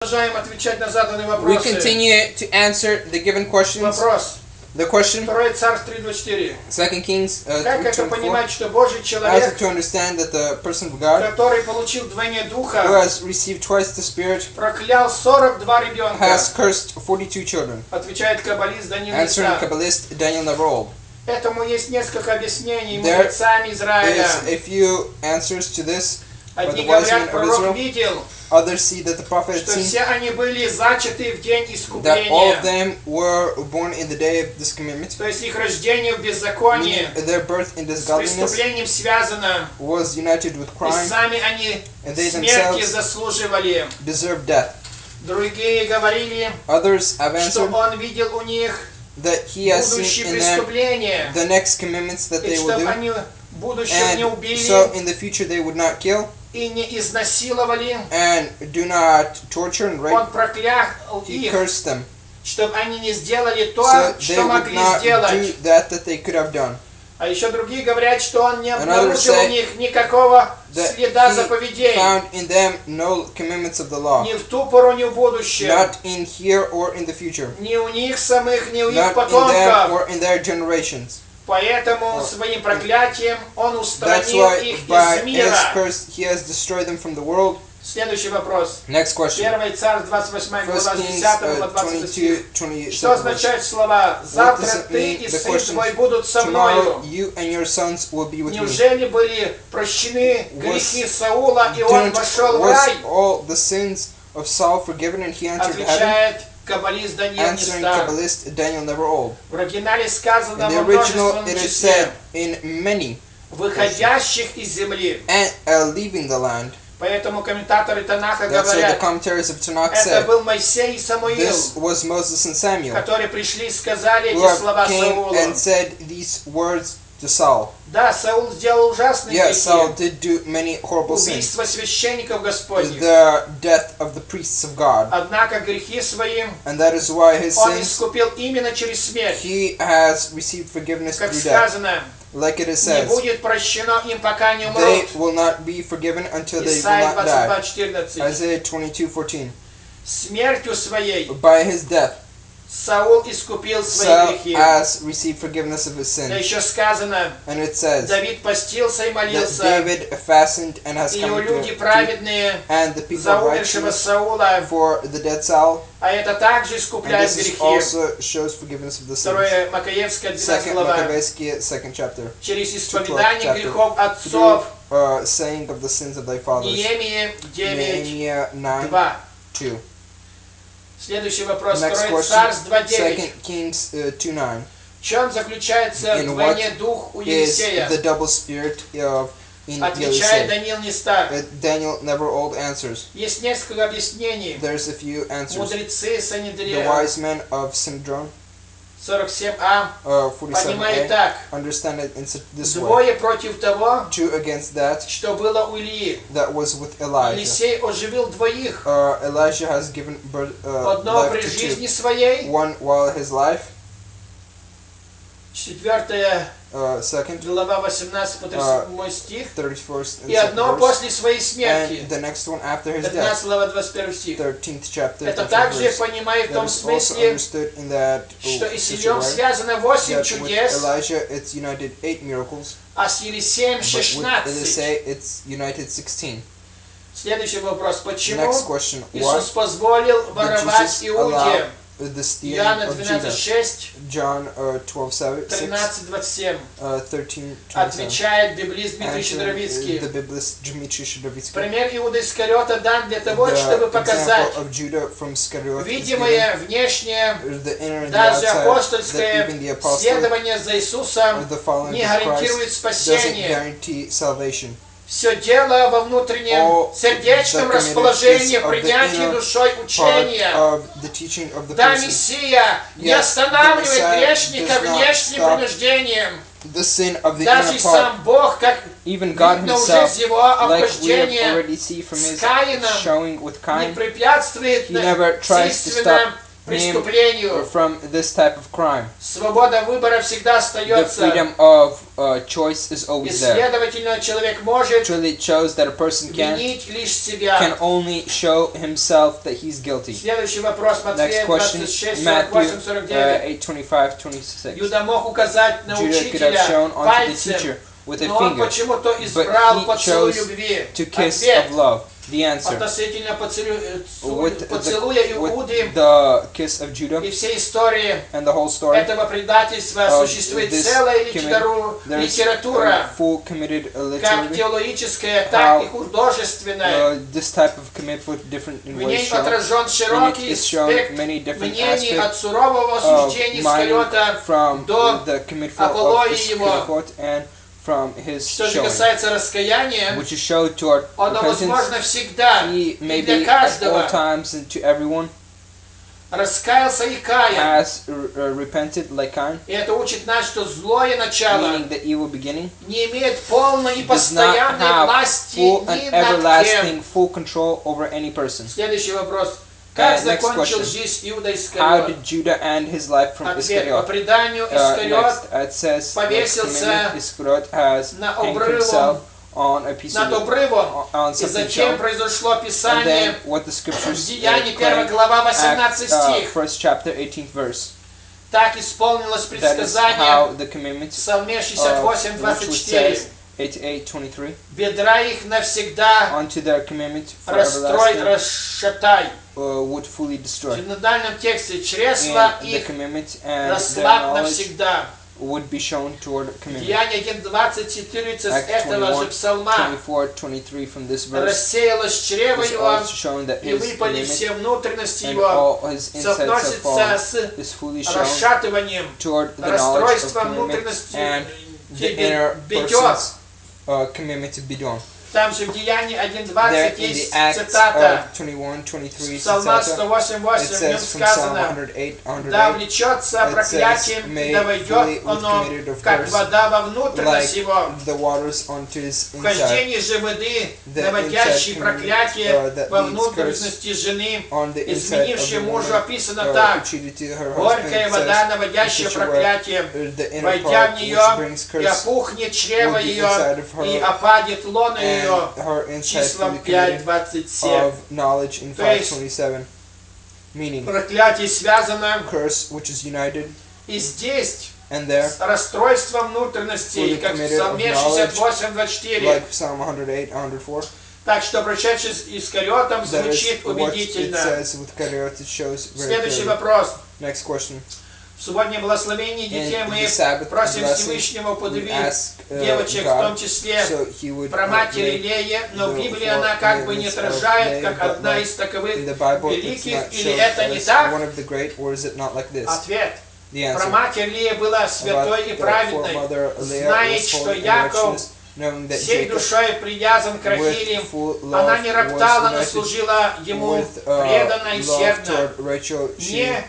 продолжаем отвечать на заданные We вопросы. continue to answer the given questions. Вопрос. The question, 2 Царств 3:24. 2 Kings Как это 3:24. понимать, что Божий As человек, to understand that the person of God, который получил двойне who духа, has received twice the Spirit, проклял 42 ребенка? has cursed 42 children. Отвечает каббалист Даниил Answering Ниса. Kabbalist Daniel Neverold. Этому есть несколько объяснений There мудрецами Израиля. Is a few answers to this. Одни the wise говорят, men of пророк Israel, видел, others see that the prophet had что seen все они были зачаты в день that all of искупления. them were born in the day of this commandment. То есть их рождение в беззаконии Meaning their birth in с disgodliness преступлением связано. was united with И crime сами они and they смерти themselves заслуживали. deserved death. Другие говорили, Others have что answered он видел у них that he has будущие seen in them преступления. the next commandments that И they will чтобы do, они в будущем не and убили so in the future they would not kill и не изнасиловали. and do not torture and rape. Он проклял He их, cursed them чтобы они не сделали то, so they что would могли not do сделать. that they could have done. А еще другие говорят, что он не others обнаружил say у них никакого That следа he заповедей. found in them no commandments of the law, Ни в ту пору, ни в будущем. not in here or in the future, Ни у них самих, ни у их not in them потомков. or in their generations. Поэтому своим проклятием он That's устранил why их by из his мира. curse he has destroyed them from the world. Следующий вопрос. Next question. 1 Царств, 28 глава, 1 с Kings 10 по 20 стих. 22, Что 27 verse. означают слова What «Завтра does it ты mean? и The сын question, твой будут со tomorrow мною». you and your sons will be with me. Неужели были прощены грехи Саула, и он вошел в Was рай? all the sins of Saul forgiven and he entered heaven? Отвечает каббалист Даниил Answering Ниста. Kabbalist Daniel Neverold. В оригинале сказано In the во original множественном it is числе said in many, «выходящих из земли». and leaving the land. Поэтому комментаторы Танаха That's what the говорят, commentaries of Tanakh это said. был Моисей и Самуил, This was Moses and Samuel, которые пришли и сказали who эти have слова came Саулу. and said these words to Saul. Да, Саул сделал ужасные Yes, Saul грехи. did do many horrible sins. Убийство священников Господних. The death of the priests of God. Однако грехи свои And that is why his он sins, искупил именно через смерть. he has received forgiveness Как through death. сказано, Like it is не says, будет прощено им, пока не they умрут. will not be forgiven until they will Исайя not die. 22:14. Isaiah 22:14. Смертью своей By his death, Саул искупил свои Saul грехи. has received forgiveness of his Да sins. еще сказано, And it says Давид постился и that молился, David fastened and has и come люди to праведные and the people за умершего righteous Саула, for the dead Saul. а это также And искупляет this is грехи. also shows forgiveness of the sins. 2 Макаевская 12 Second глава. Maccabeiski, 2nd chapter. Через исповедание chapter. грехов отцов. Saying of the sins of thy fathers. Неемия 9, Nehemiah 9, 2. 2. Следующий вопрос. Next 2 question, Царств 2:9. 2 Kings 2:9. В чем заключается In двойне дух у Is Елисея? the double spirit of in Отвечает Elisha? Даниил Ниста. Daniel Neverold answers. Есть несколько объяснений. There's a few answers. Мудрецы The Санедрия wise men of Sinedron, 47а 47a, понимает так. understand it in this way. Двое против того, Two against that что было у Ильи. that was with Elijah. Елисей оживил двоих. Elijah has given birth, Одно life при to жизни two. своей. One while his life, 4 second, глава 18 по 37 стих. 31st and И одно 2nd verse, после своей смерти. and the next one after his 15 death, глава 21 стих. 13th chapter, Это 13th также verse. понимаю в That том is also смысле, understood in that что и с such a Ильем way связано 8 that with чудес, Elijah it's united 8 miracles, а с Елисеем but with 16. Elisha it's united 16. Следующий вопрос. Почему Next question, why Иисус позволил did воровать Jesus Иуде? allow the stealing Иоанна of Judah? 12:6, John 12:6, 13:27. 13:27. Отвечает библист Дмитрий Answering, Щедровицкий. the biblist Dmitry Shedovitsky. Пример Иуды Искариота дан для того, The чтобы показать example of Judah from Iscariot is given, видимое, внешнее, the inner and the даже outside, that апостольское even the apostle, следование за Иисусом the following не of Christ гарантирует doesn't спасение. guarantee salvation. Все дело во внутреннем All сердечном the расположении, committed is of the принятии inner душой Part учения. of the teaching of the Да, person. Мессия не Yes, останавливает the Messiah грешника does not внешним stop принуждением. The sin of the Даже inner part. сам Бог, как Even God видно уже himself, из его like we have обхождения, already seen from his с Каином showing with не Cain, препятствует he never tries to насильственно stop преступлению. from this type of crime. Свобода выбора всегда The остается. freedom of choice is И, always there. следовательно, человек может Truly it shows that a person винить лишь can себя. only show himself that he's guilty. Следующий вопрос. Next Матфея question, 26, Matthew 48, 49. 8:25-26. Юда мог указать на Judah could have shown учителя onto the пальцем, teacher with a но он finger почему-то he избрал поцелуй chose любви. to kiss Ответ. of love. The answer Относительно with поцелуя with Иуды the kiss of Judah и всей истории and the whole story. этого предательства of существует this целая There's литература, full committed как literary. теологическая, так и художественная. This type of commit with different В ways ней shown. отражен In it широкий is shown спектр many different мнений от aspects сурового of осуждения mining Искариота from до the commitful of апологии его. Iskariot and from his Что же showing, касается раскаяния, which is showed toward оно repentance. возможно всегда He и may для be at каждого. all times and to everyone Раскаялся и каян. has repented like Cain, И это учит нас, что злое начало meaning the evil beginning не имеет полной и does not постоянной have власти full ни and над кем. everlasting full control over any person. Следующий вопрос. Как Next закончил question. жизнь Иуда How Искариот? did Judah end his life from Ответ. По Iskariot? преданию, Искариот Next, it says that повесился commitment Iskariot has на hanged обрывом, himself on a piece над of wood, обрывом. on И something затем sharp. произошло And Писание, then what the scriptures Деяния 1 claim, глава 18 стих. first chapter 18th verse. Так исполнилось That is предсказание how the commandment в Псалме which was 68:24. says 88:23 Бедра их навсегда unto their commandment for расстрой, everlasting расшатай. would fully В destroy. синодальном тексте чресла And the их commandment and their расслабь knowledge навсегда. would be shown toward commandment. Деяние 1:20 цитируется с Acts этого же псалма. 24:23 from this verse Рассеялось чрево is его, also shown that и his выпали все commandment внутренности and его. all his insights have Соотносится fallen с is fully shown расшатыванием, toward the knowledge of расстройством commandment внутренности and the inner бедер. person's commandment to be done. Там же в Деянии There 1:20 in the есть Acts цитата. of 21:23 Псалма citata, 108:8 it в нем says from Psalm сказано: 108, да 108, влечется it проклятием, says, и "May да fully войдет with оно, committed of как course, вода во внутренность like его. the waters onto his inside." Вхождение же воды, The наводящей inside проклятие that во leads внутренности жены, On the inside of изменившей the мужу, woman, описано так: attributed to her husband, горькая it вода, says, наводящая in such a way, проклятие, the inner войдя part в which нее, brings и curse, опухнет чрево will be ее, inside of her, и опадет лоно and ее. her inside Числа fully committed 5:27. of knowledge in То есть 5:27, meaning проклятие связано curse which is united, и здесь and there, с расстройством внутренностей, fully как в committed Псалме of knowledge, 68:24. like Psalm 108, 104. Так что пришедший с Искариотом That звучит is what it убедительно. says with Kariot, it shows very Следующий clearly. вопрос. Next question. В субботнее благословение детей In мы the Sabbath просим blessing, Всевышнего we подвиг ask девочек, в том God числе so He would про матери make Леи, но в the Библии four она как бы не commandments of отражает, Leah, как but одна like из таковых in the Bible, it's великих, not или shown это не as так? one of the great, or is it not like this? Ответ. The Про answer матерь Лея была about святой и the праведной, foremother Leah знает, was что holy and Яков righteous, knowing that всей Jacob душой привязан к Рахиле. with full Она love не was роптала, но united служила ему with преданно и love усердно. toward Rachel. She Не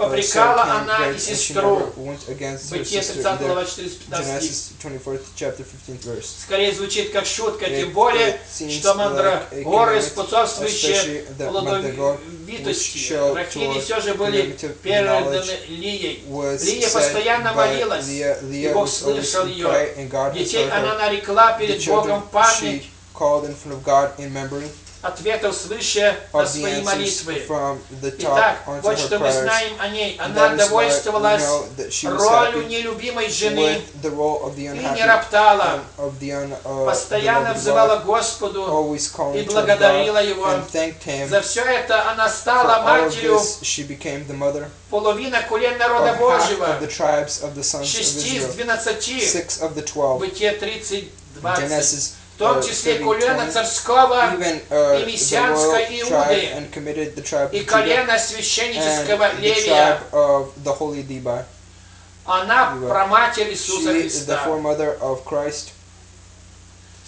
попрекала served him она great, и and she сестру. never went against her Бытие sister 30 either. глава 14-15 стих. Genesis 24th chapter 15th verse. Скорее звучит как шутка, It тем более, seems что like мандрагоры, a способствующие especially the mandragora, плодовитости, which show Рахили toward все же были primitive переданы knowledge Лией. was Лия said постоянно by молилась, Leah. и Leah Бог was always слышал in ее. prayer, and God Детей heard она her. нарекла The перед children Богом память she called in front of God in memory ответов свыше на of the свои answers молитвы. from the Итак, top onto вот her что мы prayers. знаем о ней. And Она that is why we довольствовалась know that she was ролью happy нелюбимой жены with the role of the и unhappy не роптала. and of the Постоянно beloved взывала wife, Господу always calling и to благодарила God Его. and thanked Him. За все это она For стала all of матерью this, she became the mother половина колен of народа half Божьего. of the tribes of the sons of 6 из Israel, 12, 6 of the 12. Бытие 30:20. Genesis В том числе 30, колено 20. царского Even и the мессианской royal Иуды, tribe and committed the tribe и of Judah колено and священнического the Левия. tribe of the holy Levi. Она праматерь She Иисуса is the Христа. foremother of Christ.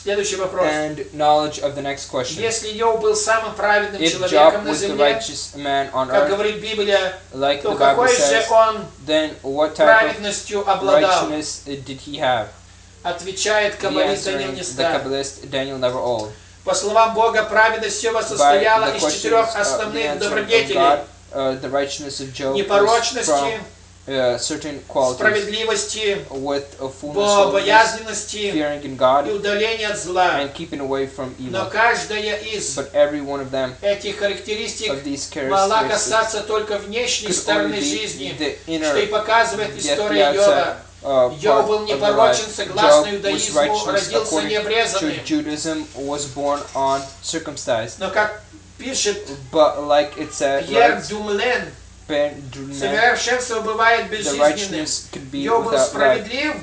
Следующий вопрос. And knowledge of the next question. Если Йов был самым праведным If человеком Job на was the земле, righteous man on как earth, говорит Библия, like то the Bible какой же says, он then what type праведностью of обладал? righteousness did he have? Отвечает The каббалист answering Даниил the Нестар. Kabbalist Daniel Neverall. По словам Бога, праведность Йова By состояла the из questions 4 of the основных answering of добродетелей. God, the righteousness of Job was непорочности, from certain qualities справедливости, with a fullness of holiness, богобоязненности fearing in God, и удаления от зла. and keeping away from Но evil. каждая из But every one of them, этих характеристик of these могла characteristics, касаться только внешней could стороны only be жизни, the что и inner, показывает the история outside Йова. part Йов был of the life. непорочен согласно Job was иудаизму, righteous родился according to необрезанным. Judaism, was born uncircumcised. Но как пишет But like it said, Пьер right, Дюмлен, Ben Drunet, совершенство бывает the безжизненным. righteousness could be Йов был without life. справедлив,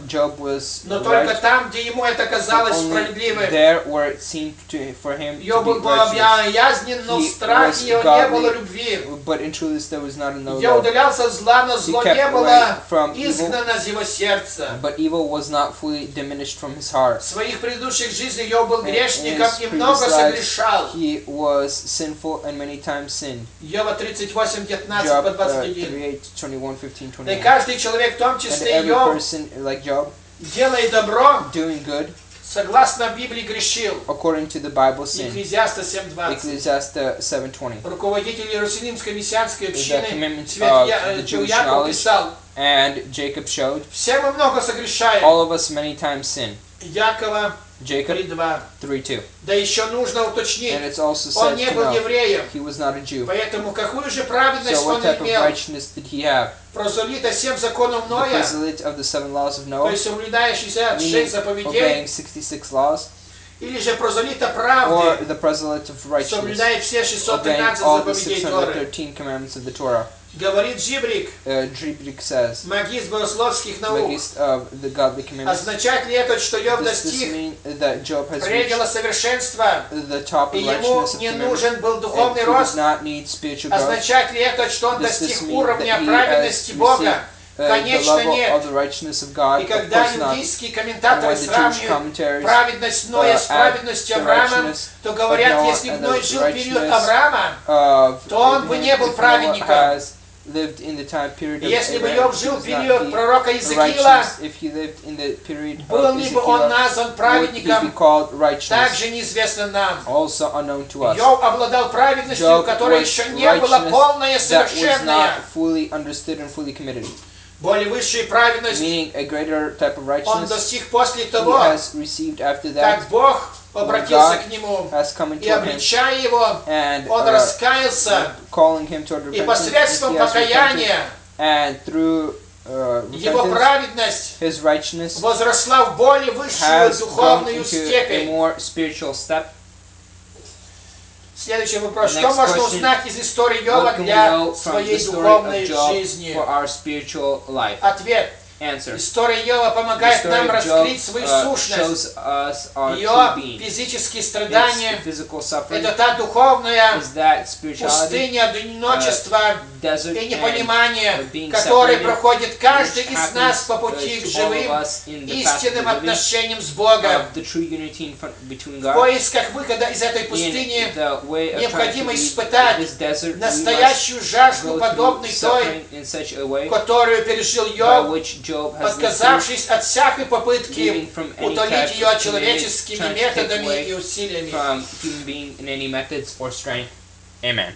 Job was но только right, там, где ему это but казалось only справедливым. there where it seemed for him to Йов be был righteous. богобоязнен, но в He страхе was его не godly, было любви. But in truth there was not no Я love. удалялся от зла, но зло kept не было away from evil. изгнано из его сердца. But evil was not fully diminished from his heart. В своих предыдущих жизнях Йов был In грешником his и много previous life, согрешал. he was sinful and many times sinned. Йова 38, 19 Job по 21. 38, 21, 15, Да и 21. каждый человек, в том And числе и every Йов, person like Job, делая добро, doing good, согласно Библии грешил. according to the Bible, sin. Екклезиаста 7:20. Ecclesiastes 7:20. Руководитель Иерусалимской мессианской The общины commitments Свет of Я- the Jewish Яков knowledge, писал: and Jacob showed, все мы много согрешаем. all of us many times sin. Якова Jacob 3:2. 3:2. Да еще нужно уточнить, And it's also он said не to был know евреем. he was not a Jew. Поэтому какую же So праведность what он type of имел? righteousness did he have? Прозолита 7 законов The Ноя, proselyte of the 7 laws of то Noah, есть соблюдая 66 meaning заповедей, obeying 66 laws, или же прозолита or правды, the proselyte of righteousness, соблюдая все obeying 613 all the заповедей Торы. 613 commandments of the Torah. Говорит Джибрик, Dribrik says, магист богословских наук, Magist of the godly commandments. означает ли это, что Йов Does this достиг mean that Job has reached предела совершенства, the top и of ему righteousness of не commandments, нужен был and духовный he does рост? not need spiritual growth? Означает ли это, что он Does this достиг mean уровня that he праведности has Бога? received the Конечно, level нет. of the righteousness of God? И Of когда course not. иудейские And комментаторы when the Jewish сравнивают commentaries праведность Ноя с add праведностью the Авраама, righteousness то говорят, of Noah если бы and Ной the жил в период righteousness Авраама, of то он бы him, не был if Noah праведником. has lived in the time period И of если бы Abraham, Йов he жил в does not период be пророка Иезекиила, righteous. If he lived in the period был of ли бы он Ezekiel, назван would he be праведником, called righteous? также неизвестно нам. Also unknown to us. Йов обладал праведностью, Job которая was еще не была righteousness полная, that was совершенная. not fully understood and fully committed. Более высшая праведность Meaning a greater type of он righteousness достиг после he того, has received after that, как Бог обратился к нему, has come и into him, обличая его, and он раскаялся, calling him toward и repentance, посредством he has repented, покаяния and through его repentance, праведность his righteousness возросла в более высшую has grown духовную into a степень. more spiritual step. Следующий вопрос. The Что next можно question, узнать из истории Йова What can we для know from the своей story духовной of Job жизни? for our spiritual life? Ответ. Answer. История Йова The помогает story нам of раскрыть Job свою сущность. shows us our true Ее being. физические Its страдания physical suffering это та духовная is that spirituality, пустыня, одиночество desert, и and непонимание, being который separated, проходит каждый which из нас happens по пути к to all живым, of us in the path of the истинным living, отношениям с Богом. of the true unity between В God. поисках выхода из этой In пустыни the way of trying to необходимо leave испытать this desert, we must настоящую жажду, go through подобной той, suffering in such a way которую пережил by Йов, which Job has lived through, отказавшись от всякой попытки living from any утолить type ее of человеческими trying to take методами away и усилиями. from human being in any methods or strength. Amen.